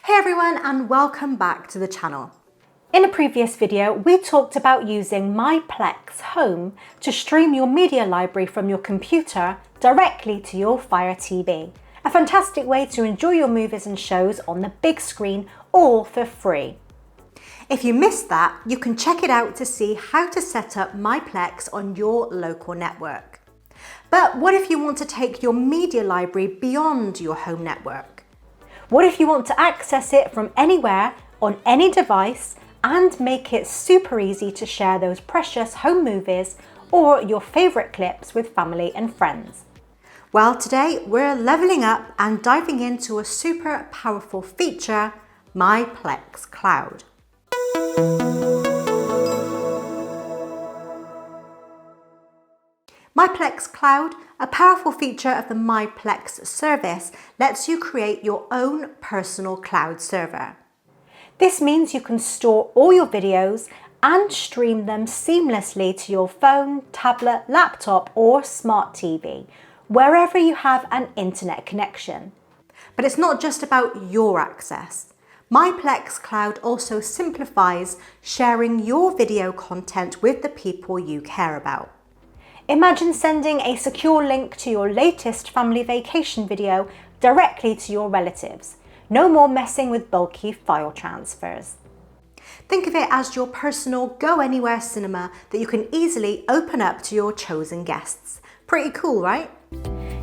Hey everyone, and welcome back to the channel. In a previous video, we talked about using MyPlex Home to stream your media library from your computer directly to your Fire TV. A fantastic way to enjoy your movies and shows on the big screen, all for free. If you missed that, you can check it out to see how to set up MyPlex on your local network. But what if you want to take your media library beyond your home network? What if you want to access it from anywhere, on any device, and make it super easy to share those precious home movies or your favourite clips with family and friends? Well, today we're levelling up and diving into a super powerful feature, MyPlex Cloud. MyPlex Cloud, a powerful feature of the MyPlex service, lets you create your own personal cloud server. This means you can store all your videos and stream them seamlessly to your phone, tablet, laptop, or smart TV, wherever you have an internet connection. But it's not just about your access. MyPlex Cloud also simplifies sharing your video content with the people you care about. Imagine sending a secure link to your latest family vacation video directly to your relatives. No more messing with bulky file transfers. Think of it as your personal go-anywhere cinema that you can easily open up to your chosen guests. Pretty cool, right?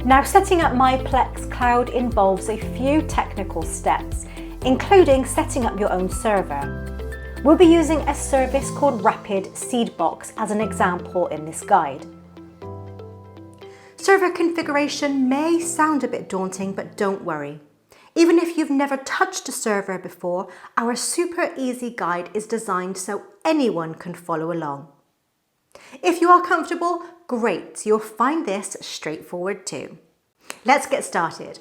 Now, setting up MyPlex Cloud involves a few technical steps, including setting up your own server. We'll be using a service called RapidSeedbox as an example in this guide. Server configuration may sound a bit daunting, but don't worry. Even if you've never touched a server before, our super easy guide is designed so anyone can follow along. If you are comfortable, great, you'll find this straightforward too. Let's get started.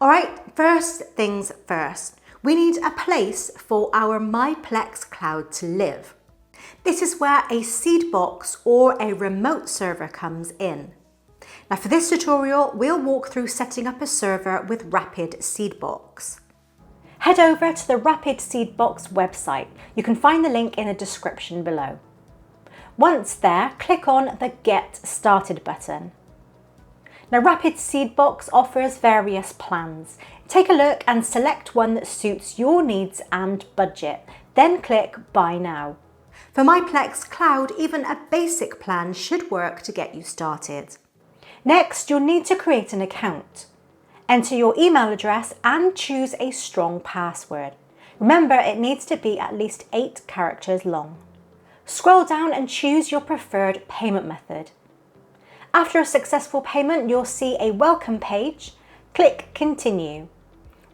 Alright, first things first. We need a place for our MyPlex Cloud to live. This is where a Seedbox or a remote server comes in. Now for this tutorial, we'll walk through setting up a server with RapidSeedbox. Head over to the RapidSeedbox website. You can find the link in the description below. Once there, click on the Get Started button. Now RapidSeedbox offers various plans. Take a look and select one that suits your needs and budget. Then click Buy Now. For MyPlex Cloud, even a basic plan should work to get you started. Next, you'll need to create an account. Enter your email address and choose a strong password. Remember, it needs to be at least 8 characters long. Scroll down and choose your preferred payment method. After a successful payment, you'll see a welcome page. Click Continue.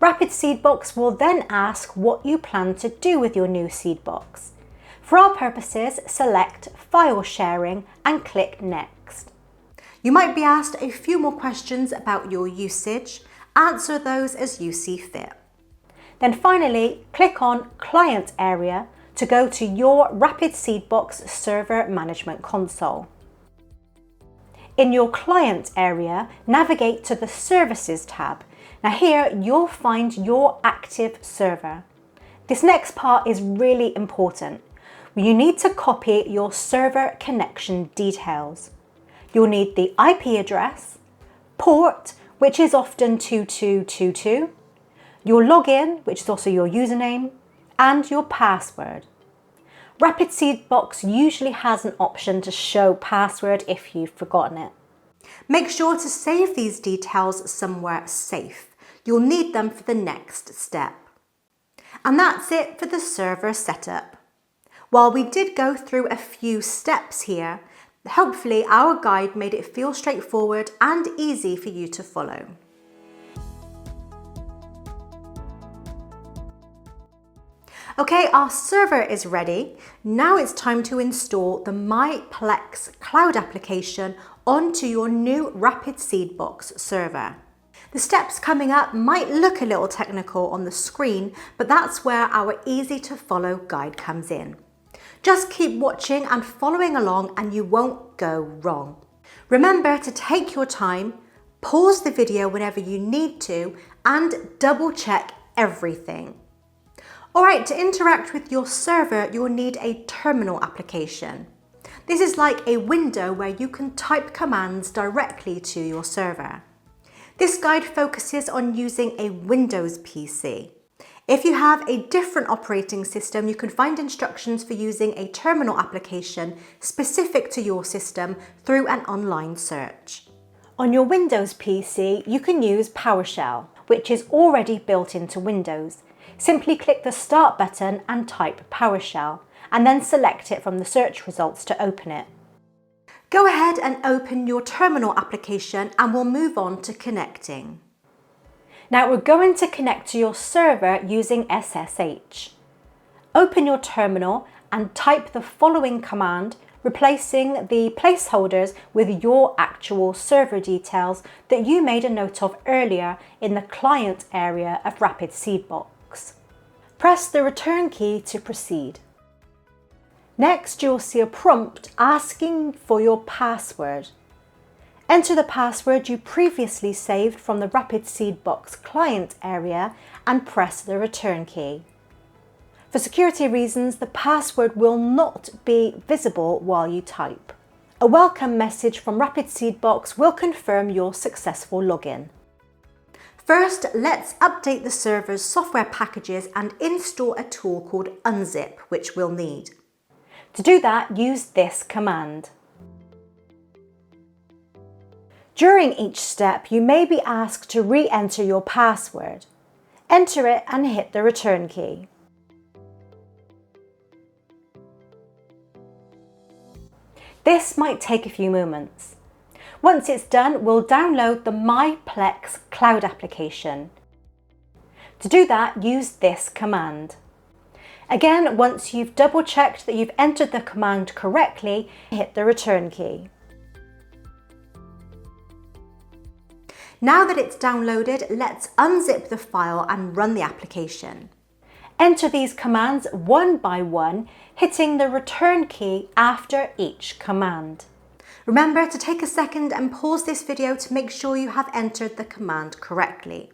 RapidSeedbox will then ask what you plan to do with your new Seedbox. For our purposes, select File Sharing and click Next. You might be asked a few more questions about your usage. Answer those as you see fit. Then finally, click on Client Area to go to your RapidSeedbox Server Management Console. In your Client area, navigate to the Services tab. Now here, you'll find your active server. This next part is really important. You need to copy your server connection details. You'll need the IP address, port, which is often 2222, your login, which is also your username, and your password. RapidSeedbox usually has an option to show password if you've forgotten it. Make sure to save these details somewhere safe. You'll need them for the next step. And that's it for the server setup. While we did go through a few steps here, hopefully our guide made it feel straightforward and easy for you to follow. Okay, our server is ready. Now it's time to install the MyPlex Cloud application onto your new RapidSeedbox server. The steps coming up might look a little technical on the screen, but that's where our easy to follow guide comes in. Just keep watching and following along and you won't go wrong. Remember to take your time, Pause the video whenever you need to and double check everything. Alright, to interact with your server, you'll need a terminal application. This is like a window where you can type commands directly to your server. This guide focuses on using a Windows PC. If you have a different operating system, you can find instructions for using a terminal application specific to your system through an online search. On your Windows PC, you can use PowerShell, which is already built into Windows. Simply click the Start button and type PowerShell, and then select it from the search results to open it. Go ahead and open your terminal application and we'll move on to connecting. Now we're going to connect to your server using SSH. Open your terminal and type the following command, replacing the placeholders with your actual server details that you made a note of earlier in the client area of RapidSeedbox. Press the return key to proceed. Next, you'll see a prompt asking for your password. Enter the password you previously saved from the RapidSeedbox client area and press the return key. For security reasons, the password will not be visible while you type. A welcome message from RapidSeedbox will confirm your successful login. First, let's update the server's software packages and install a tool called Unzip, which we'll need. To do that, use this command. During each step, you may be asked to re-enter your password. Enter it and hit the return key. This might take a few moments. Once it's done, we'll download the MyPlex Cloud application. To do that, use this command. Again, once you've double-checked that you've entered the command correctly, hit the return key. Now that it's downloaded, let's unzip the file and run the application. Enter these commands one by one, hitting the return key after each command. Remember to take a second and pause this video to make sure you have entered the command correctly.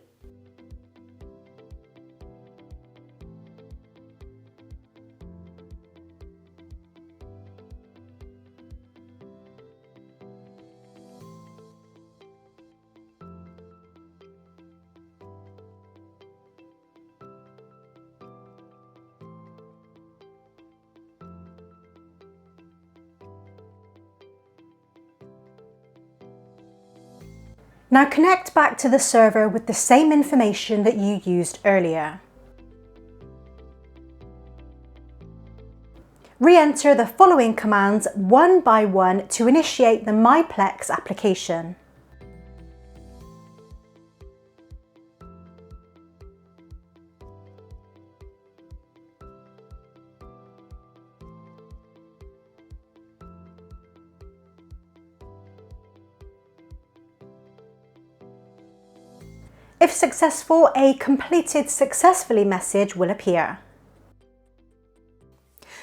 Now connect back to the server with the same information that you used earlier. Re-enter the following commands one by one to initiate the MyPlex application. If successful, a completed successfully message will appear.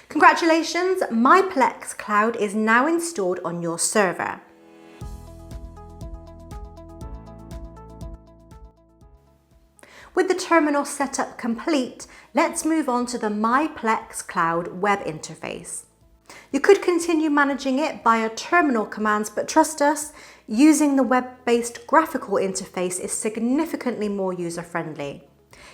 Congratulations, MyPlex Cloud is now installed on your server. With the terminal setup complete, let's move on to the MyPlex Cloud web interface. You could continue managing it via terminal commands, but trust us, using the web-based graphical interface is significantly more user-friendly.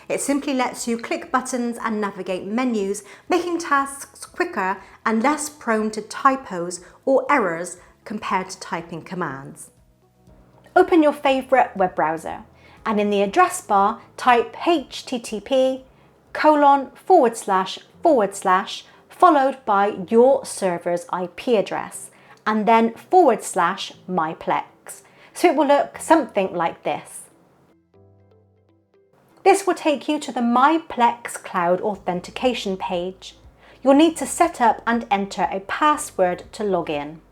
It simply lets you click buttons and navigate menus, making tasks quicker and less prone to typos or errors compared to typing commands. Open your favourite web browser and in the address bar type http:// followed by your server's IP address and then /myplex. So it will look something like this. This will take you to the MyPlex Cloud authentication page. You'll need to set up and enter a password to log in.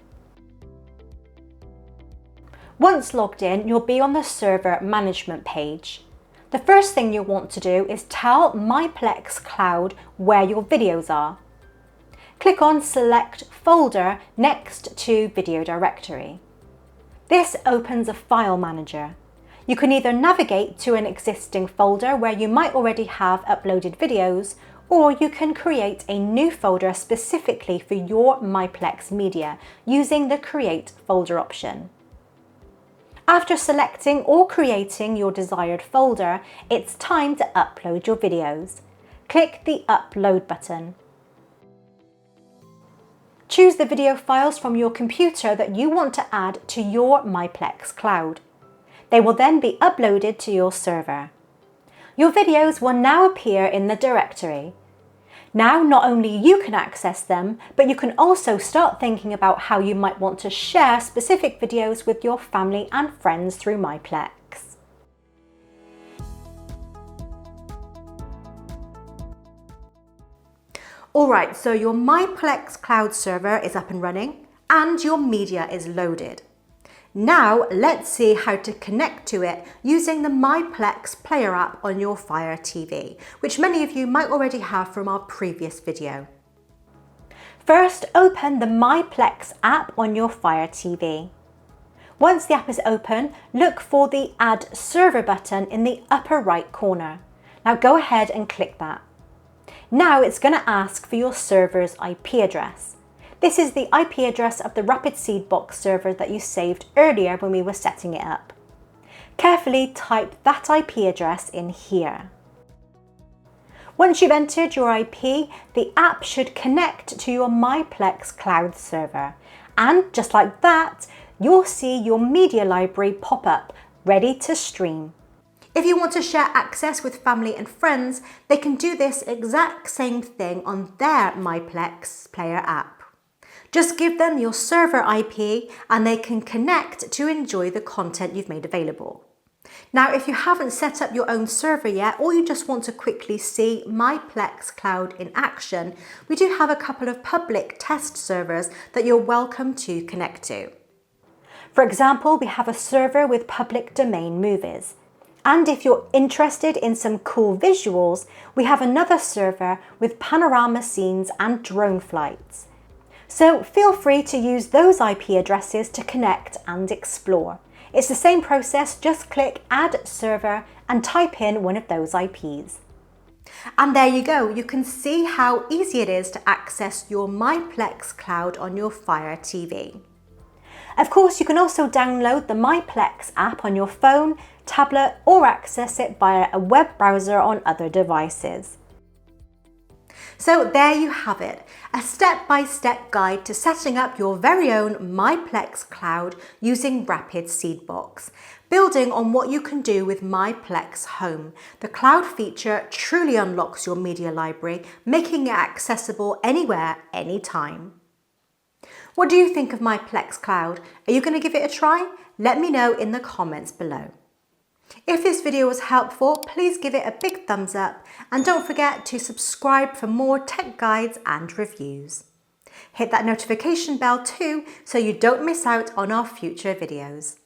Once logged in, you'll be on the server management page. The first thing you'll want to do is tell MyPlex Cloud where your videos are. Click on Select Folder next to Video Directory. This opens a file manager. You can either navigate to an existing folder where you might already have uploaded videos, or you can create a new folder specifically for your MyPlex media using the Create Folder option. After selecting or creating your desired folder, it's time to upload your videos. Click the Upload button. Choose the video files from your computer that you want to add to your MyPlex Cloud. They will then be uploaded to your server. Your videos will now appear in the directory. Now, not only you can access them, but you can also start thinking about how you might want to share specific videos with your family and friends through MyPlex. Alright, so your MyPlex Cloud server is up and running and your media is loaded. Now let's see how to connect to it using the MyPlex Player app on your Fire TV, which many of you might already have from our previous video. First, open the MyPlex app on your Fire TV. Once the app is open, look for the Add Server button in the upper right corner. Now go ahead and click that. Now it's going to ask for your server's IP address. This is the IP address of the RapidSeedbox server that you saved earlier when we were setting it up. Carefully type that IP address in here. Once you've entered your IP, the app should connect to your MyPlex Cloud server. And just like that, you'll see your media library pop up, ready to stream. If you want to share access with family and friends, they can do this exact same thing on their MyPlex Player app. Just give them your server IP and they can connect to enjoy the content you've made available. Now, if you haven't set up your own server yet, or you just want to quickly see MyPlex Cloud in action, we do have a couple of public test servers that you're welcome to connect to. For example, we have a server with public domain movies. And if you're interested in some cool visuals, we have another server with panorama scenes and drone flights. So feel free to use those IP addresses to connect and explore. It's the same process, just click Add Server and type in one of those IPs. And there you go, you can see how easy it is to access your MyPlex Cloud on your Fire TV. Of course, you can also download the MyPlex app on your phone, tablet, or access it via a web browser on other devices. So there you have it, a step-by-step guide to setting up your very own MyPlex Cloud using RapidSeedbox, building on what you can do with MyPlex Home. The cloud feature truly unlocks your media library, making it accessible anywhere, anytime. What do you think of MyPlex Cloud? Are you going to give it a try? Let me know in the comments below. If this video was helpful, please give it a big thumbs up and don't forget to subscribe for more tech guides and reviews. Hit that notification bell too so you don't miss out on our future videos.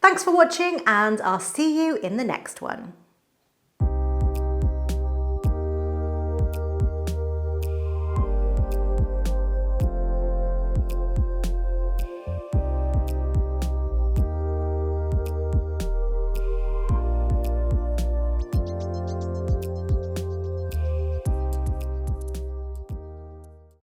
Thanks for watching and I'll see you in the next one.